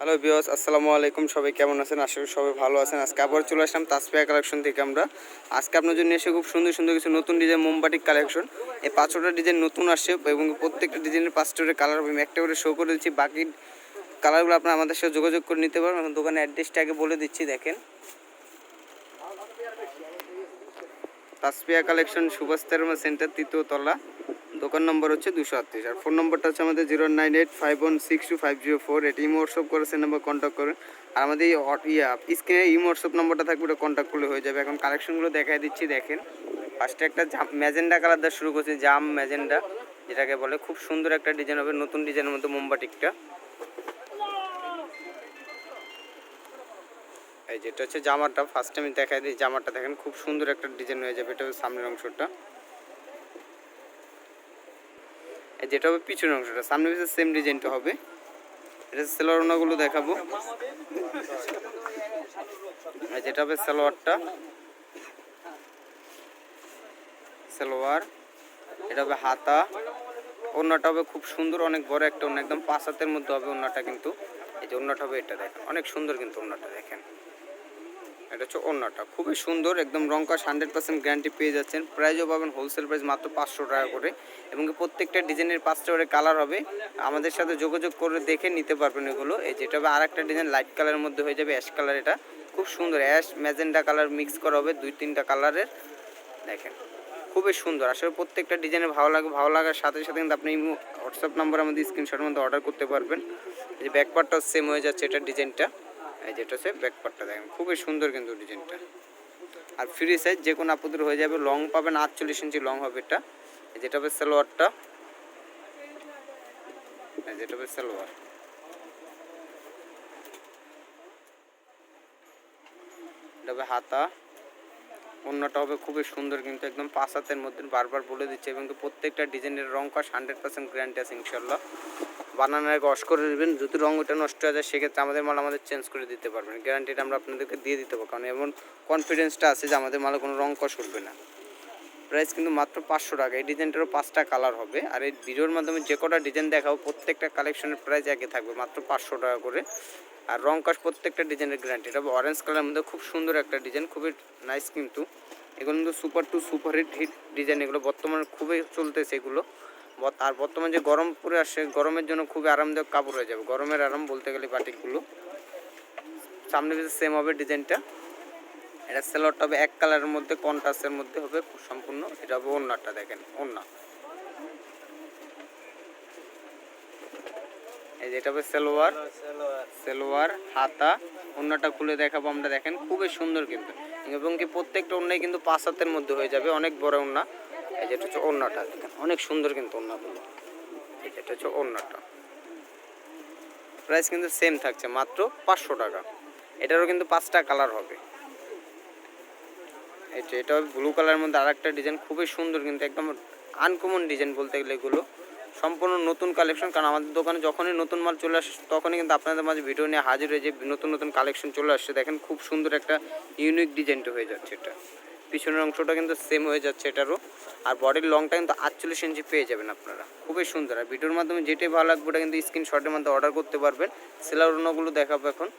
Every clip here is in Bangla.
হ্যালো ভিউয়ার্স, আসসালামু আলাইকুম। সবাই কেমন আছেন? আশা করি সবাই ভালো আছেন। আজকে আবার চলে আসলাম তাসফিয়া কালেকশন থেকে। আজকে আপনার জন্য এসে খুব সুন্দর সুন্দর কিছু নতুন ডিজাইন মোমবাটিক কালেকশন। এই 5টা ডিজাইন নতুন আসছে এবং প্রত্যেকটা ডিজাইনের 5টা করে কালার আমি একটা করে শো করে দিচ্ছি। বাকি কালারগুলো আপনারা আমাদের সাথে যোগাযোগ করে নিতে পারবেন। এখন দোকানের অ্যাড্রেসটা আগে বলে দিচ্ছি, দেখেন। তাসফিয়া কালেকশন সুভাষতারমা সেন্টার, 3য় তলা, দোকান নম্বর হচ্ছে 238। আর ফোন নম্বরটা হচ্ছে আমাদের 09851625004। এটি ইমো হোয়াটসঅ্যাপ করে সে নাম্বার কন্ট্যাক্ট করেন। আর আমাদের এই স্ক্রিনে ইমো হোয়াটসঅ্যাপ নম্বরটা থাকবে, ওটা কন্ট্যাক্ট করলে হয়ে যাবে। এখন কালেকশনগুলো দেখাই দিচ্ছি, দেখেন। ফার্স্টে একটা ম্যাজেন্ডা কালার দিয়ে শুরু করছি, জাম ম্যাজেন্ডা যেটাকে বলে। খুব সুন্দর একটা ডিজাইন হবে, নতুন ডিজাইনের মধ্যে মোমবাটিকটা। এই যেটা হচ্ছে জামাটা, ফার্স্টে আমি দেখাই দিই। জামাটা দেখেন, খুব সুন্দর একটা ডিজাইন হয়ে যাবে। এটা হচ্ছে সামনের অংশটা, যেটা হবে পিছনের অংশটা। সামনে পিছনে সেম ডিজাইনটা হবে। এটা সেলোয়ার ওনাগুলো দেখাবো। যেটা হবে সালোয়ারটা, সালোয়ার। এটা হবে হাতা। ওড়নাটা হবে খুব সুন্দর, অনেক বড় একটা ওড়না, একদম 5 হাতের মধ্যে হবে ওড়নাটা। কিন্তু এই যে ওড়নাটা হবে, এটা দেখেন অনেক সুন্দর, কিন্তু ওড়নাটা দেখেন। এটা হচ্ছে ওড়নাটা, খুবই সুন্দর, একদম রংকশ 100% গ্যারান্টি পেয়ে যাচ্ছেন। প্রাইসও পাবেন হোলসেল প্রাইস মাত্র 500 টাকা করে। এবং প্রত্যেকটা ডিজাইনের 5টা করে কালার হবে। আমাদের সাথে যোগাযোগ করে দেখে নিতে পারবেন এগুলো। এই যেটা হবে আরেকটা ডিজাইন লাইট কালারের মধ্যে হয়ে যাবে, অ্যাশ কালার। এটা খুব সুন্দর, অ্যাশ ম্যাজেন্ডা কালার মিক্স করা হবে, 2-3টা কালারের। দেখেন খুবই সুন্দর। আসলে প্রত্যেকটা ডিজাইনে ভালো লাগার সাথে সাথে কিন্তু আপনি হোয়াটসঅ্যাপ নাম্বার আমাদের স্ক্রিনশটের মধ্যে অর্ডার করতে পারবেন। এই ব্যাকপার্টটাও সেম হয়ে যাচ্ছে এটা ডিজাইনটা। এই যেটা হচ্ছে ব্যাকপার্টটা, দেখেন খুবই সুন্দর কিন্তু ডিজাইনটা। আর ফ্রি সাইজ যে কোনো আপুদের হয়ে যাবে। লং পাবেন 48 ইঞ্চি লং হবে এটা। যেটা হবে সালোয়ারটা, যেটা হবে সালোয়ার। এটা হবে হাতা। অন্যটা হবে খুবই সুন্দর, কিন্তু একদম 5 হাতের মধ্যে, বারবার বলে দিচ্ছে। এবং প্রত্যেকটা ডিজাইনের রং কস 100% গ্যারান্টি আছে ইনশাল্লাহ। বানানোর আগে ওয়াশ করে নেবেন। যদি রং ওটা নষ্ট হয়ে যায়, সেক্ষেত্রে আমাদের মাল আমাদের চেঞ্জ করে দিতে পারবেন। গ্যারান্টিটা আমরা আপনাদেরকে দিয়ে দিতে পারবো, কারণ এমন কনফিডেন্সটা আছে যে আমাদের মালে কোনো রং কস উঠবে না। প্রাইস কিন্তু মাত্র 500 টাকা। এই ডিজাইনটারও 5টা কালার হবে। আর এই ভিডিওর মাধ্যমে যে কটা ডিজাইন দেখাবো, প্রত্যেকটা কালেকশনের প্রাইস একই থাকবে, মাত্র 500 টাকা করে। আর রং কাজ প্রত্যেকটা ডিজাইনের গ্যারান্টি। এটা অরেঞ্জ কালারের মধ্যে খুব সুন্দর একটা ডিজাইন, খুবই নাইস কিন্তু। এগুলো কিন্তু সুপার হিট ডিজাইন। এগুলো বর্তমানে খুবই চলতেছে এগুলো। আর বর্তমানে যে গরম পরে আসে, গরমের জন্য খুবই আরামদায়ক কাপড় হয়ে যাবে। গরমের আরাম বলতে গেলে বাটিকগুলো। সামনে পিছনে সেম হবে ডিজাইনটা। এটা সেলোয়ারটা হবে এক কালারের মধ্যে, কন্ট্রাস্টের মধ্যে হবে সম্পূর্ণ। এটা হবে ওড়নাটা, দেখেন ওড়না। এই যেটা হবে সেলোয়ার হাতা। ওড়নাটা খুলে দেখাবো আমরা, দেখেন খুবই সুন্দর কিন্তু। এবং কি প্রত্যেকটা ওড়নাই কিন্তু 5 হাতের মধ্যে হয়ে যাবে, অনেক বড় ওড়না। এই যেটা হচ্ছে ওড়নাটা, দেখেন অনেক সুন্দর কিন্তু ওড়নাগুলো। এই যেটা হচ্ছে ওড়নাটা। প্রাইস কিন্তু সেম থাকছে, মাত্র 500 টাকা। এটারও কিন্তু 5টা কালার হবে। এটা হবে ব্লু কালারের মধ্যে আরেকটা ডিজাইন, খুবই সুন্দর কিন্তু, একদম আনকমন ডিজাইন বলতে গেলে এগুলো। সম্পূর্ণ নতুন কালেকশন, কারণ আমাদের দোকানে যখনই নতুন মাল চলে আসে, তখনই কিন্তু আপনাদের মাঝে ভিডিও নিয়ে হাজির হয়ে যে নতুন কালেকশন চলে আসছে। দেখেন খুব সুন্দর একটা ইউনিক ডিজাইনটা হয়ে যাচ্ছে এটা। পিছনের অংশটা কিন্তু সেম হয়ে যাচ্ছে এটারও। আর বডির লংটা কিন্তু 48 ইঞ্চি পেয়ে যাবেন আপনারা, খুবই সুন্দর। আর ভিডিওর মাধ্যমে যেটাই ভালো লাগবে ওটা কিন্তু স্ক্রিনশটের মধ্যে অর্ডার করতে পারবেন। সেলার ওড়নাগুলো দেখাবো এখন।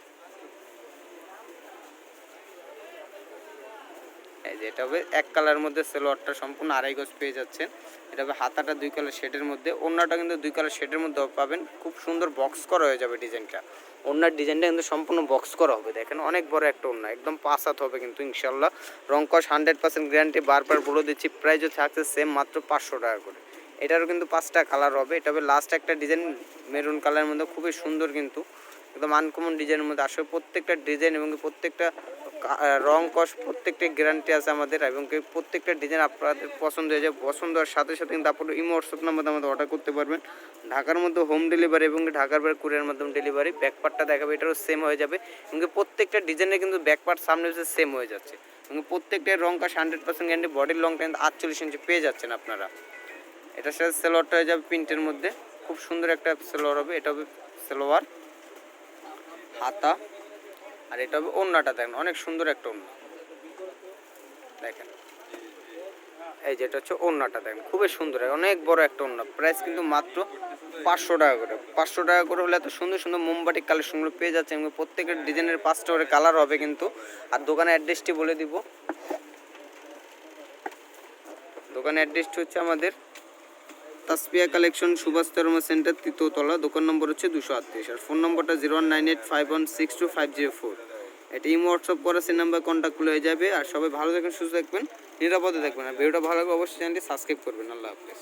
এটা হবে এক কালারের মধ্যে, সেলোয়ারটা সম্পূর্ণ 2.5 গজ পেয়ে যাচ্ছেন। এটা হবে হাতাটা 2 কালার শেডের মধ্যে, ওড়নাটা কিন্তু 2 কালার শেডের মধ্যে পাবেন। খুব সুন্দর বক্স করা হয়ে যাবে ডিজাইনটা। ওড়নার ডিজাইনটা কিন্তু সম্পূর্ণ বক্স করা হবে, দেখেন অনেক বড় একটা ওড়না, একদম 5 হাত হবে কিন্তু ইনশাল্লাহ। রংকশ 100% গ্যারান্টি, বারবার বলে দিচ্ছি। প্রাইসও থাকছে সেম, মাত্র 500 টাকা করে। এটারও কিন্তু 5টা কালার হবে। এটা হবে লাস্ট একটা ডিজাইন, মেরুন কালারের মধ্যে, খুবই সুন্দর কিন্তু, একদম আনকমন ডিজাইনের মধ্যে। আসলে প্রত্যেকটা ডিজাইন এবং প্রত্যেকটা রং কস প্রত্যেকটা গ্যারান্টি আছে আমাদের। এবং প্রত্যেকটা ডিজাইন আপনাদের পছন্দ হয়ে যায়। পছন্দ হওয়ার সাথে সাথে কিন্তু আপনার ইমো হোয়াটসঅ্যাপ নাম্বার আমাদের অর্ডার করতে পারবেন। ঢাকার মধ্যে হোম ডেলিভারি এবং ঢাকার বাইরে কুরিয়ার মাধ্যমে ডেলিভারি। ব্যাকপার্টটা দেখাবে, এটারও সেম হয়ে যাবে। এবং প্রত্যেকটা ডিজাইনে কিন্তু ব্যাকপার্ট সামনে হচ্ছে সেম হয়ে যাচ্ছে। এবং প্রত্যেকটার রং কাজ 100% গ্যারান্টি। বডির লংটা কিন্তু 48 ইঞ্চি পেয়ে যাচ্ছেন আপনারা। এটার সাথে সেলোয়ারটা হয়ে যাবে প্রিন্টের মধ্যে, খুব সুন্দর একটা সেলোয়ার হবে। এটা হবে সেলোয়ার হাতা। আর এটা হবে ওড়নাটা, দেখেন অনেক সুন্দর একটা ওড়না, দেখেন এই যেটা হচ্ছে ওড়নাটা দেখেন খুবই সুন্দর, অনেক বড় একটা ওড়না। প্রাইস কিন্তু মাত্র 500 টাকা করে। 500 টাকা করে হলে এত সুন্দর সুন্দর মোমবাটিক কালেকশনগুলো পেয়ে যাচ্ছে এবং প্রত্যেকের ডিজাইনের 5টা করে কালার হবে কিন্তু। আর দোকানের অ্যাড্রেসটি বলে দিব। দোকানের অ্যাড্রেসটি হচ্ছে আমাদের তাসপিয়া কালেকশন, সুভাষ ধর্ম সেন্টার, তৃতীয়তলা, দোকান নম্বর হচ্ছে 238, আর ফোন নম্বরটা 019851625504। এটা ইমো হোয়াটসঅ্যাপ করা, সে নাম্বার কন্ট্যাক্ট হয়ে যাবে। আর সবাই ভালো থাকবেন, সুস্থ থাকবেন, নিরাপদে থাকবেন। আর ভিডিওটা ভালো লাগলে অবশ্যই চ্যানেলটি সাবস্ক্রাইব করবেন। আল্লাহ হাফেজ।